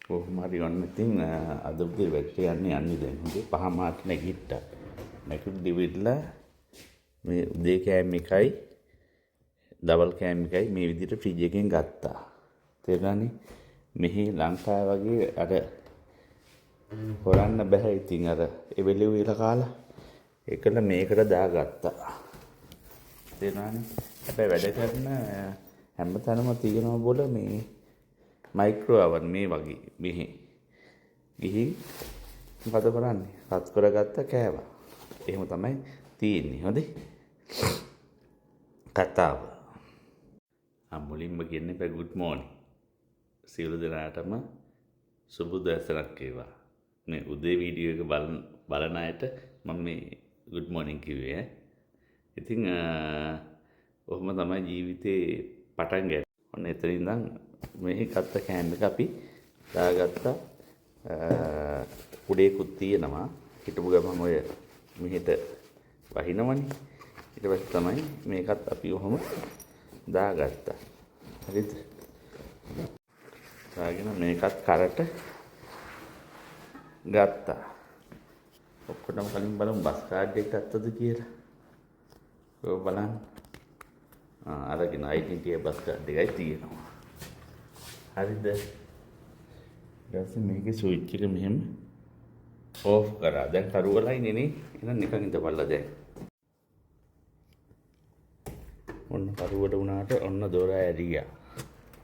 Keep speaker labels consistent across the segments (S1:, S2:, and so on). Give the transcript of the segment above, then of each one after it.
S1: කොහොම හරි ඔන්න ඉතින් අද උදේ වැටට යන්නේ දැන් හොඳේ 5 මාට නැගිට්ටා. නැගිටලා මේ උදේ කෑම එකයි දවල් කෑම එකයි මේ විදිහට ෆ්‍රිජ් එකෙන් ගත්තා. තේරුණානේ? මෙහි ලංකාව වගේ අර හොරන්න බෑ. ඉතින් අර එවෙලෙ විල කාලා ඒකල මේකට දාගත්තා. තේරුණානේ? හැබැයි වැඩ කරන හැමතැනම තියෙනවා බොල මේ මයික්‍රෝ අවර් මේ වගේ මෙහි ගිහින් මොකද කරන්නේ? රත් කරගත්ත කෑවා. එහෙම තමයි තියෙන්නේ. හොඳේ කතාව. මුලින්ම කියන්නේ පෙ ගුඩ් මෝර්නිං. සියලු දෙනාටම සුබ උදෑසනක් වේවා. මේ උදේ වීඩියෝ එක බලන අයට මම මේ ගුඩ් මෝර්නිං කිව්වේ. ඉතින් ඔහොම තමයි ජීවිතේ පටන් ගන්නේ. ඔන්න එතන ඉඳන් මේ ගත්ත කෑම එක අපි දාගත්තා. කුඩේකුත් තියෙනවා. හිටපු ගමන් ඔය මෙහෙට වහිනවනේ. ඊට පස්සේ තමයි මේකත් අපි ඔහොම දාගත්තා. හරිද? දාගෙන මේකත් කරට ගත්තා. ඔක්කොටම කලින් බලමු බස් කාඩ් එක ගත්තද කියලා. ඔය බලන්න. අරගෙන identity බස් කාඩ් එකයි තියෙනවා. හරිද? ඊට මේකේ ස්විච් එක මෙහෙම ඕෆ් කරා. දැන් කරුවලයි නේ. එහෙනම් නිකන් ඉඳපල්ලා දැන්. ඔන්න කරුවට වුණාට ඔන්න දොර ඇරියා.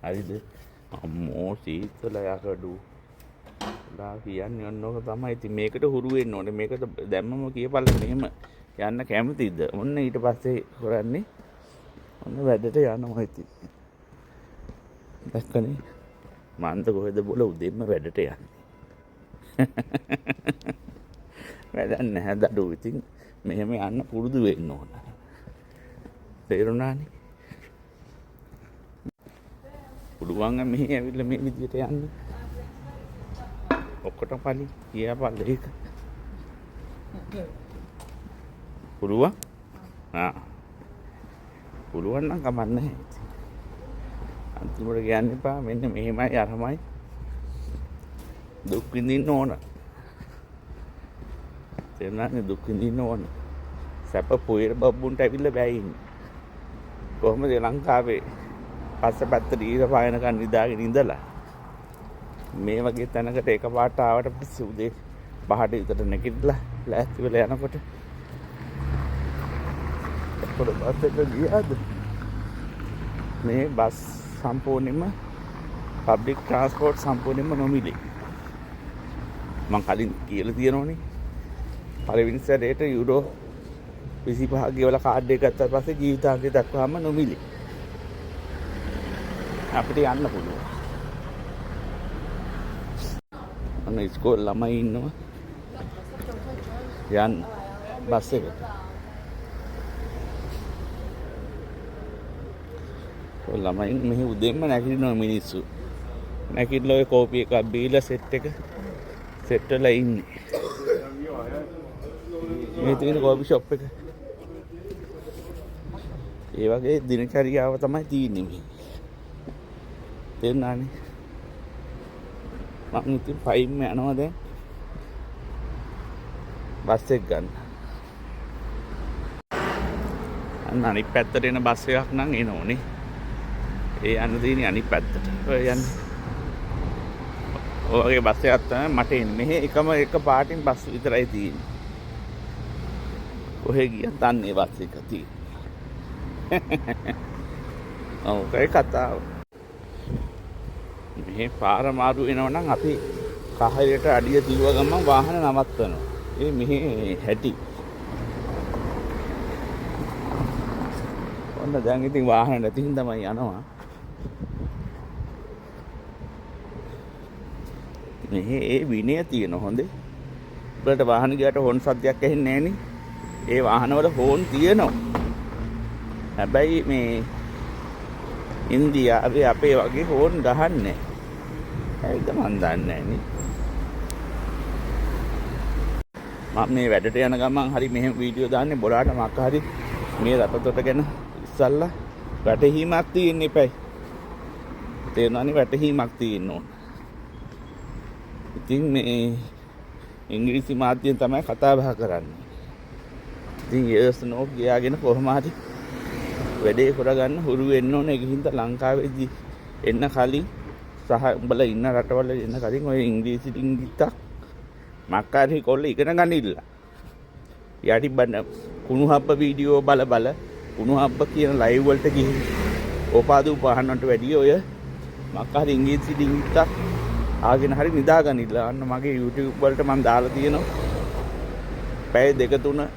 S1: හරිද? අම්මෝ සීතල යකඩු. ලා කියන්නේ ඔන්න ඔක තමයි. ඉතින් මේකට හුරු වෙන්න ඕනේ. මේකට දැම්මම කියපල්ලා මෙහෙම යන්න කැමතිද? ඔන්න ඊට පස්සේ කරන්නේ ඔන්න වැඩට යනවා ඉතින්. දැක්කනේ? මන්ද කොහෙද බොල උදේම වැඩට යන්නේ. වැඩක් නැහැ දඩු. ඉතින් මෙහෙම යන්න පුරුදු වෙන්න ඕන. තේරුණානේ? පුළුවන් මෙහි ඇවිල්ලා මේ විදියට යන්න. ඔක්කොටම පලි කියපල් ඒක. පුළුවන්? පුළුවන් නම් කමක් නැහැ. අන්තිමට කියන්න එපා මෙන්න මෙහෙමයි අරමයි දුක් විඳින්න ඕන. තේරුණානේ? දුක් විඳින්න ඕන. සැප පොයර බබ්බුන්ට ඇවිල්ලා බෑ ඉන්නේ. කොහොමද ලංකාවේ පස්සපැත්තට ඊර පායනකන් නිදාගෙන ඉඳලා මේ වගේ තැනකට එකපාරට ආවට පස්සේ උදේ 5ට විතර නැගිටලා ලෑස්ති වෙලා යනකොට පොඩ බස් එක ගියාද? මේ බස් සම්පූර්ණයෙන්ම පබ්ලික් ට්‍රාන්ස්පෝර්ට් සම්පූර්ණයෙන්ම නොමිලේ. මම කලින් කියලා තියෙනවනේ. පළවෙනි සැරේට යුරෝ 25 ගෙවලා කාඩ් එක ගත්තාට පස්සේ ජීවිතාන්තය දක්වාම නොමිලේ. අපිට යන්න පුළුවන්. අන්න ඉස්කෝල ළමයි ඉන්නවා. යන්න බස් එකට. ළමයි මෙහි උදේම නැගිටිනවා මිනිස්සු. නැගිටලා ඔය කෝපි එකක් බීලා සෙට් වෙලා ඉන්නේ. මේ තියෙන කෝපි ෂොප් එක. ඒ වගේ දිනචරියාව තමයි තියෙන්නේ මේ. තේරුණානේ? මම ඉතින් පයින්ම යනවා දැන්. බස් එක ගන්න. අන්න අනිත් පැත්තට එන බස් එකක් නම් එනෝනේ. ඒ යන්න තියෙන්නේ අනිත් පැත්තට. ඔය යන්නේ. ඔයගේ බස් එකක් තමයි මට එන්නේ. මෙහෙ එක පාටින් බස් විතරයි තියෙන්නේ. කොහෙ ගියත් අන්නේ බස් එක තියෙන්නේ. ඔව් කතාව. මෙහෙ පාර මාරු වෙනවා නම් අපි කහරියට අඩිය තියුව ගමන් වාහන නවත්තනවා. ඒ මෙහෙ හැටි. ඔන්න දැන් ඉතින් වාහන නැති හින්දාමයි යනවා. මෙහෙ ඒ විනය තියෙන හොඳේ. උඹලට වාහන ගියට හොන් සද්දයක් ඇහෙන්නේ නැහනේ. ඒ වාහනවල හෝන් තියෙනවා. හැබැයි මේ ඉන්දියාවේ අපේ වගේ හෝන් ගහන්නේ. ඒක මන් දන්නේ නැහැ. මම මේ වැඩට යන ගමන් හරි මෙහෙම වීඩියෝ දාන්නේ බොලාට මක් හරි මේ රටතොට ගැන ඉස්සල්ලා වැටහීමක් තියෙන්න එපයි. තේරුණානේ? වැටහීමක් තියෙන්න ඕන. ඉතින් මේ ඉංග්‍රීසි මාධ්‍යයෙන් තමයි කතා බහ කරන්නේ. ඉතින් years note ගියාගෙන කොහොම හරි වැඩේ කරගන්න හුරු වෙන්න ඕනේ. ඒක හින්දා ලංකාවේදී එන්න කලින් සහ උඹලා ඉන්න රටවල එන්න කලින් ඔය ඉංග්‍රීසි ටිකක් මක්කාරි කොල්ල ඉගෙන ගනින්න. යටි බන්න කුණුහබ්බ වීඩියෝ බල කුණුහබ්බ කියන ලයිව් වලට ගිහින් ඕපාදු පහන්නට වැඩිය ඔය මක්කාරි ඉංග්‍රීසි ටිකක් ආගෙන හරි නිදා ගනින්න. අන්න මගේ YouTube වලට මම දාලා තියෙනවා. පැය 2-3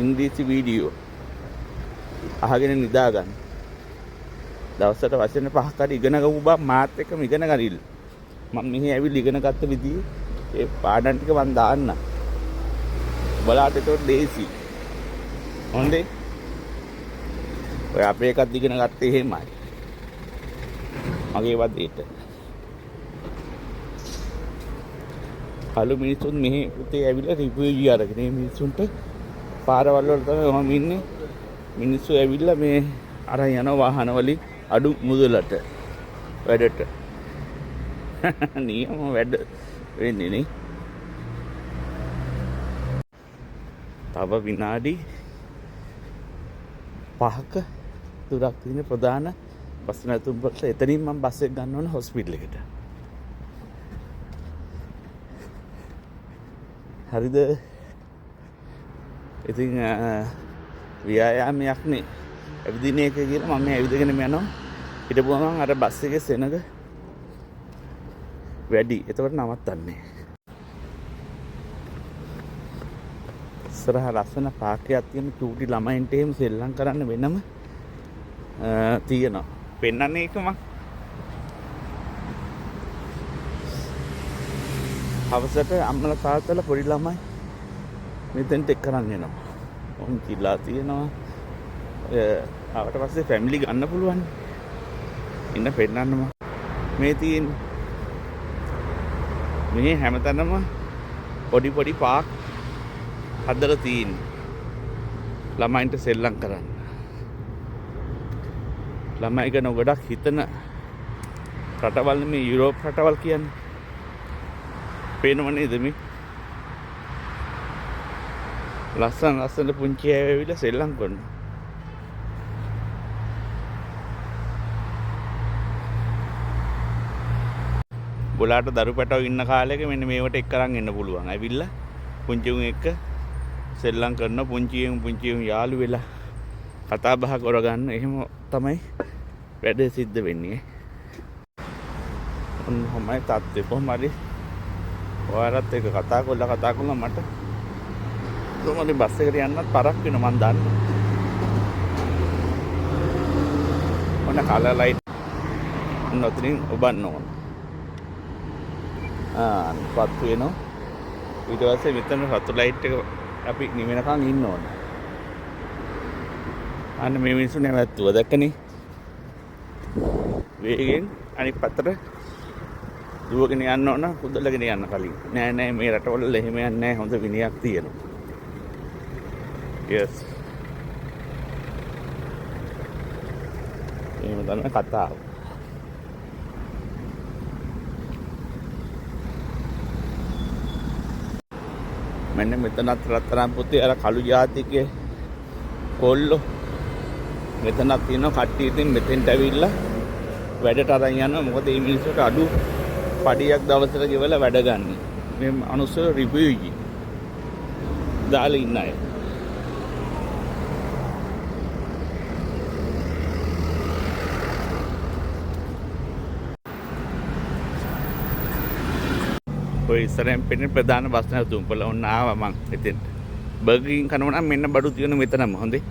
S1: ඉංග්‍රීසි වීඩියෝ අහගෙන නිදා ගන්න. දවසට වචන 5ක් හරි ඉගෙන ගමු බා මාත් එක්කම ඉගෙන ගනින්න. මම මෙහි ඇවිල්ලා ඉගෙන ගත්ත විදිහේ ඒ පාඩම් ටික මම දාන්න. බලන්න ඒක ලේසි. හොඳේ. ඔය අපේ එකත් ඉගෙන ගත්තේ එහෙමයි. මගේ වදේට. කලු මිනිස්සුන් මෙහි පුතේ ඇවිල්ලා රිවිව් අරගෙන මේ මිනිස්සුන්ට පාරවල් වල තමයි මම ඉන්නේ. මිනිස්සු ඇවිල්ලා මේ අරන් යන වාහන වලින් අඩු මුදලට වැඩට. නියම වැඩ වෙන්නේ නේ. තව විනාඩි 5ක දුරක් තියෙන ප්‍රධාන බස් නැතුම් වලට එතනින් මම බස් එක ගන්න ඕන හොස්පිටල් එකට. හරිද? ඉතින් ව්‍යායාමයක් නේ. ඇවිදින එක කියලා මම ඇවිදගෙන යනවා. හිටපුවම අර බස් එකේ සෙනඟ වැඩි. ඒතකොට නවත්තන්නේ. ඉස්සරහ ලස්සන පාර්කයක් තියෙන චූටි ළමයින්ට එහෙම සෙල්ලම් කරන්න වෙනම තියෙනවා. පෙන්නන්නේ ඒක මම. හවසට අම්මලා තාත්තලා පොඩි ළමයි මෙතෙන්ට එක් කරන් එනවා. ඔම් කිලා තියෙනවා. ආවට පස්සේ ෆැමිලි ගන්න පුළුවන්. ඉන්න පෙන්නන්නම මේ තියෙන මේ හැමතැනම පොඩි පාක් හදලා තියෙන්නේ. ළමයින්ට සෙල්ලම් කරන්න. ළමයි ගැන ගොඩක් හිතන රටවල් මේ යුරෝප් රටවල් කියන්නේ. පේනව නේද මේ? ලස්සන පුංචි අය ඇවිල්ලා සෙල්ලම් කරනවා. බොලාට දරු පැටව ඉන්න කාලෙක මෙන්න මේවට එක් කරන් එන්න පුළුවන්. ඇවිල්ලා පුංචි උන් එක්ක සෙල්ලම් කරන පුංචි උන් යාළු වෙලා කතා බහ කරගන්න. එහෙම තමයි වැඩ සිද්ධ වෙන්නේ. ඔන්නමයි තාත්තේ කොහොම හරි ඔයාලත් එක්ක කතා කරලා මට කොහොමද බස් එකට යන්නත් පරක් වෙනවා මන් දන්නවා. ඔන්න කලර් ලයිට් නොතරින් ඔබන්න ඕන. පත් වෙනවා. ඊට පස්සේ මෙතන රතු ලයිට් එක අපි නිවෙනකන් ඉන්න ඕන. අන්න මේ මිනිස්සු නැවැත්තුවා දැක්කනේ. වේගෙන් අනිත් පැත්තට දුවගෙන යන්න ඕන කුදලගෙන යන්න කලින්. නෑ මේ රටවල එහෙම යන්නේ නෑ. හොඳ විනයක් තියෙනවා. yes. එහෙම තමයි කතාව. මෙන්න මෙතනත් රත්තරන් පුතේ අර කළු ජාතිකේ කොල්ලෝ මෙතනක් තියෙනවා. කට්ටිය ඉතින් මෙතෙන්ට ඇවිල්ලා වැඩට අරන් යනවා. මොකද මේ මිනිස්සුන්ට අඩු පඩියක් දවසට ගෙවලා වැඩ ගන්න. මේ අනුසර රිවිව් දාලා ඉන්න අය. ඔය ඉස්සරහෙන් පෙන්නේ ප්‍රධාන බස් නැවතුම් වල ඔන්න ආවා මං එතෙන්ට. බර්ගර් කින් කනවා නම් මෙන්න බඩු තියෙන මෙතනම හොඳේ.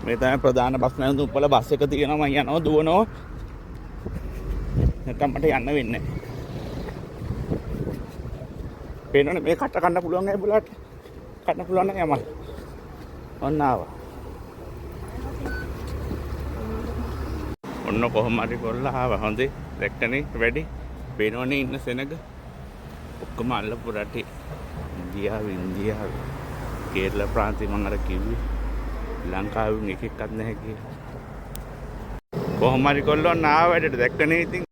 S1: මේ තමයි ප්‍රධාන බස් නැවතුම් වල බස් එක තියෙනවා. මං යනවා දුවනවා. නැත්නම් මට යන්න වෙන්නේ නැහැ. පේනවනේ මේ කට කන්න පුළුවන් අය බුලාට. කන්න පුළුවන් නම් යමල්. ඔන්න ආවා. ඔන්න කොහොම හරි කොල්ලා ආවා හොඳේ. දැක්කනේ වැඩි. පේනවනේ ඉන්න සෙනග ඔක්කොම අල්ලපු රටේ ඉන්දියාව කේරළ ප්‍රාන්තේ මම අර කිව්වේ ලංකාවෙන් එකෙක්වත් නැහැ කියලා. කොහොම හරි කොල්ලෝ නා වැඩට දැක්කනේ ඉතින්